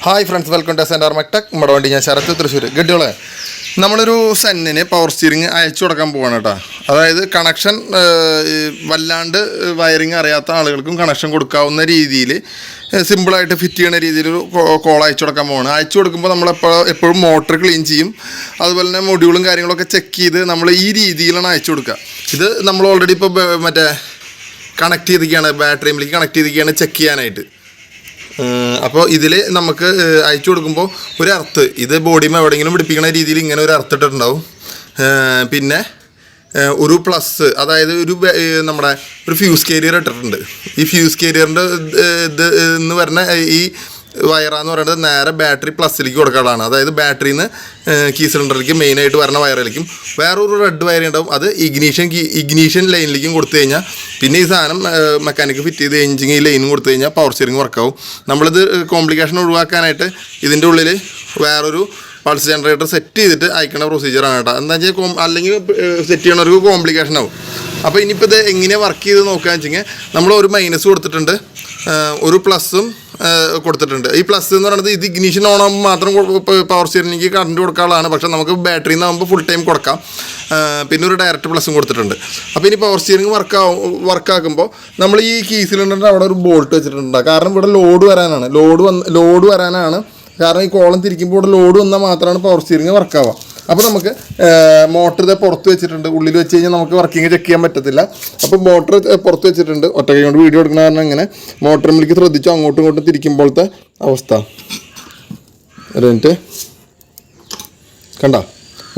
Hi friends, welcome to centre Mectech. നമ്മുടെ വണ്ടി ഞാൻ ശരത്ത്, തൃശ്ശൂർ. ഗഡ്ഡിയോളെ, നമ്മളൊരു സെന്നിന് പവർ സ്റ്റിയറിങ് അയച്ചു കൊടുക്കാൻ പോവാണ് കേട്ടോ. അതായത് കണക്ഷൻ വല്ലാണ്ട് വയറിങ് അറിയാത്ത ആളുകൾക്കും കണക്ഷൻ കൊടുക്കാവുന്ന രീതിയിൽ സിമ്പിളായിട്ട് ഫിറ്റ് ചെയ്യുന്ന രീതിയിൽ ഒരു കോൾ അയച്ചു കൊടുക്കാൻ പോവാണ്. അയച്ചു കൊടുക്കുമ്പോൾ എപ്പോഴും മോട്ടർ ക്ലീൻ ചെയ്യും. അതുപോലെ തന്നെ മൊഡ്യൂളും കാര്യങ്ങളൊക്കെ ചെക്ക് ചെയ്ത് നമ്മൾ ഈ രീതിയിലാണ് അയച്ചു കൊടുക്കുക. ഇത് നമ്മൾ ഓൾറെഡി ഇപ്പോൾ മറ്റേ കണക്ട് ചെയ്തിരിക്കുകയാണ്, ബാറ്ററിയിലേക്ക് കണക്ട് ചെയ്തിരിക്കുകയാണ് ചെക്ക് ചെയ്യാനായിട്ട്. അപ്പോൾ ഇതിൽ നമുക്ക് അയച്ചു കൊടുക്കുമ്പോൾ ഒരു എർത്ത്, ഇത് ബോഡിമ എവിടെയെങ്കിലും പിടിപ്പിക്കുന്ന രീതിയിൽ ഇങ്ങനെ ഒരു എർത്ത് ഇട്ടിട്ടുണ്ടാവും. പിന്നെ ഒരു പ്ലസ്, അതായത് നമ്മുടെ ഒരു ഫ്യൂസ് കാരിയർ ഇട്ടിട്ടുണ്ട്. ഈ ഫ്യൂസ് കാരിയറിൻ്റെ ഇത് എന്ന് പറഞ്ഞ ഈ വയറാന്ന് പറയുന്നത് നേരെ ബാറ്ററി പ്ലസ്സിലേക്ക് കൊടുക്കാനുള്ളതാണ്. അതായത് ബാറ്ററിയിൽ നിന്ന് കീ സിലിണ്ടറിലേക്ക് മെയിനായിട്ട് വരുന്ന വയറിലേക്കും വേറൊരു റെഡ് വയർ ഉണ്ടാവും, അത് ഇഗ്നീഷൻ ലൈനിലേക്കും കൊടുത്തു കഴിഞ്ഞാൽ പിന്നെ ഈ സാധനം മെക്കാനിക്ക് ഫിറ്റ് ചെയ്ത് കഴിഞ്ഞെങ്കിൽ ഈ ലൈനും കൊടുത്തു കഴിഞ്ഞാൽ പവർ സ്റ്റിയറിംഗ് വർക്കാവും. നമ്മളിത് കോംപ്ലിക്കേഷൻ ഒഴിവാക്കാനായിട്ട് ഇതിൻ്റെ ഉള്ളിൽ വേറൊരു പൾസ് ജനറേറ്റർ സെറ്റ് ചെയ്തിട്ട് അയക്കുന്ന പ്രൊസീജിയറാണ് കേട്ടോ. എന്താ വെച്ചാൽ അല്ലെങ്കിൽ സെറ്റ് ചെയ്യണവർക്ക് കോംപ്ലിക്കേഷൻ ആവും. അപ്പോൾ ഇനിയിപ്പോൾ ഇത് എങ്ങനെയാണ് വർക്ക് ചെയ്ത് നോക്കുകയെന്ന് വെച്ചെങ്കിൽ നമ്മൾ ഒരു മൈനസ് കൊടുത്തിട്ടുണ്ട്, ഒരു പ്ലസ്സും കൊടുത്തിട്ടുണ്ട്. ഈ പ്ലസ് എന്ന് പറയുന്നത് ഇത് ഇഗ്നീഷൻ ഓൺ ആകുമ്പോൾ മാത്രം പവർ സ്റ്റിയറിംഗിലേക്ക് കറണ്ട് കൊടുക്കാനുള്ളതാണ്. പക്ഷേ നമുക്ക് ബാറ്ററിയിൽ നിന്നാകുമ്പോൾ ഫുൾ ടൈം കൊടുക്കാം. പിന്നെ ഒരു ഡയറക്റ്റ് പ്ലസ്സും കൊടുത്തിട്ടുണ്ട്. അപ്പോൾ ഇനി പവർ സ്റ്റിയറിംഗ് വർക്കാക്കുമ്പോൾ നമ്മൾ ഈ കീ സിലിണ്ടറിൻ്റെ അവിടെ ഒരു ബോൾട്ട് വെച്ചിട്ടുണ്ട്. കാരണം ഇവിടെ ലോഡ് വരാനാണ്. കാരണം ഈ കോളം തിരിക്കുമ്പോൾ ഇവിടെ ലോഡ് വന്നാൽ മാത്രമാണ് പവർ സ്റ്റിയറിംഗ് വർക്കാവുക. അപ്പോൾ നമുക്ക് മോട്ടർ ഇത് പുറത്ത് വെച്ചിട്ടുണ്ട്. ഉള്ളിൽ വെച്ച് കഴിഞ്ഞാൽ നമുക്ക് വർക്കിംഗ് ചെക്ക് ചെയ്യാൻ പറ്റത്തില്ല. അപ്പോൾ മോട്ടർ പുറത്ത് വെച്ചിട്ടുണ്ട്. ഒറ്റ കൈ കൊണ്ട് വീഡിയോ എടുക്കുന്ന കാരണം ഇങ്ങനെ മോട്ടറിലേക്ക് ശ്രദ്ധിച്ചു അങ്ങോട്ടും ഇങ്ങോട്ടും തിരിക്കുമ്പോഴത്തെ അവസ്ഥ. ഒരു മിനിറ്റ്, കണ്ട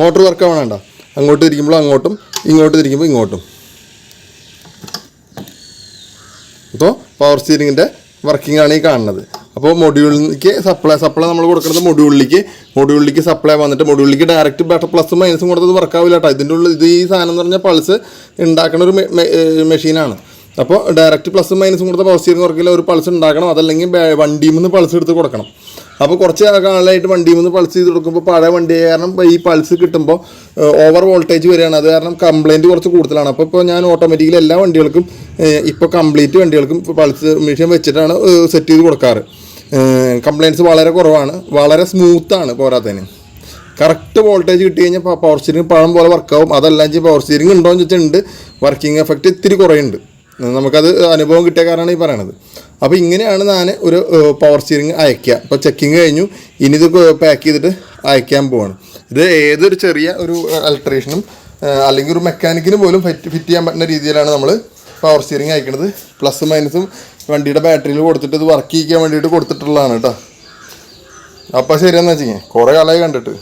മോട്ടർ വർക്കാവണം. വേണ്ട, അങ്ങോട്ട് തിരിക്കുമ്പോൾ അങ്ങോട്ടും, ഇങ്ങോട്ട് തിരിക്കുമ്പോൾ ഇങ്ങോട്ടും. അപ്പോൾ പവർ സ്റ്റിയറിങ്ങിൻ്റെ വർക്കിംഗ് ആണ് ഈ കാണുന്നത്. അപ്പോൾ മൊഡ്യൂളിലേക്ക് സപ്ലൈ നമ്മൾ കൊടുക്കുന്നത് മൊഡ്യൂളിലേക്ക് സപ്ലൈ വന്നിട്ട് മൊഡ്യൂളിലേക്ക് ഡയറക്റ്റ് ബാറ്റർ പ്ലസും മൈനസും കൊടുത്തത് വർക്കാവില്ല കേട്ടോ. ഇതിൻ്റെ ഉള്ളിൽ ഈ സാധനം എന്ന് പറഞ്ഞാൽ പൾസ് ഉണ്ടാക്കുന്ന ഒരു മെഷീനാണ്. അപ്പോൾ ഡയറക്റ്റ് പ്ലസും മൈനസും കൊടുത്ത പവർ സ്റ്റിയറിംഗ് വർക്കിൽ ഒരു പൾസ് ഉണ്ടാക്കണം. അതല്ലെങ്കിൽ വണ്ടിയിൽ നിന്ന് പൾസ് എടുത്ത് കൊടുക്കണം. അപ്പോൾ കുറച്ച് കാലമായിട്ട് വണ്ടിയിൽ നിന്ന് പൾസ് ചെയ്ത് കൊടുക്കുമ്പോൾ പഴയ വണ്ടി കാരണം ഈ പൾസ് കിട്ടുമ്പോൾ ഓവർ വോൾട്ടേജ് വരികയാണ്. അത് കാരണം കംപ്ലയിൻറ്റ് കുറച്ച് കൂടുതലാണ്. അപ്പോൾ ഞാൻ ഓട്ടോമാറ്റിക്കലി എല്ലാ വണ്ടികൾക്കും ഇപ്പോൾ കംപ്ലീറ്റ് വണ്ടികൾക്കും പൾസ് മെഷീൻ വെച്ചിട്ടാണ് സെറ്റ് ചെയ്ത് കൊടുക്കാറ്. കംപ്ലയിൻറ്റ്സ് വളരെ കുറവാണ്, വളരെ സ്മൂത്താണ്. പോരാത്തതിന് കറക്റ്റ് വോൾട്ടേജ് കിട്ടി കഴിഞ്ഞാൽ പവർ സ്റ്റിയറിംഗ് പഴം പോലെ വർക്കാവും. അതല്ലെങ്കിൽ പവർ സ്റ്റിയറിംഗ് ഉണ്ടോ എന്ന് വെച്ചിട്ടുണ്ട്, വർക്കിംഗ് എഫക്റ്റ് ഇത്തിരി കുറയുണ്ട്. നമുക്കത് അനുഭവം കിട്ടിയ കാരണമാണ് ഈ പറയണത്. അപ്പോൾ ഇങ്ങനെയാണ് ഞാൻ ഒരു പവർ സ്റ്റിയറിംഗ് അയക്കുക. ഇപ്പോൾ ചെക്കിങ് കഴിഞ്ഞു, ഇനി ഇത് പാക്ക് ചെയ്തിട്ട് അയക്കാൻ പോവാണ്. ഇത് ഏതൊരു ചെറിയ ഒരു ഇലക്ട്രീഷ്യനും അല്ലെങ്കിൽ ഒരു മെക്കാനിക്കിന് പോലും ഫിറ്റ് ചെയ്യാൻ പറ്റുന്ന രീതിയിലാണ് നമ്മൾ പവർ സ്റ്റിയറിംഗ് അയക്കുന്നത്. പ്ലസ് മൈനസും വണ്ടിയുടെ ബാറ്ററിയിൽ കൊടുത്തിട്ട് ഇത് വർക്ക് ചെയ്യിക്കാൻ വേണ്ടിയിട്ട് കൊടുത്തിട്ടുള്ളതാണ് കേട്ടോ. അപ്പോൾ ശരിയെന്ന് വെച്ചിങ്ങനെ കുറേ കാലമായി കണ്ടിട്ട്.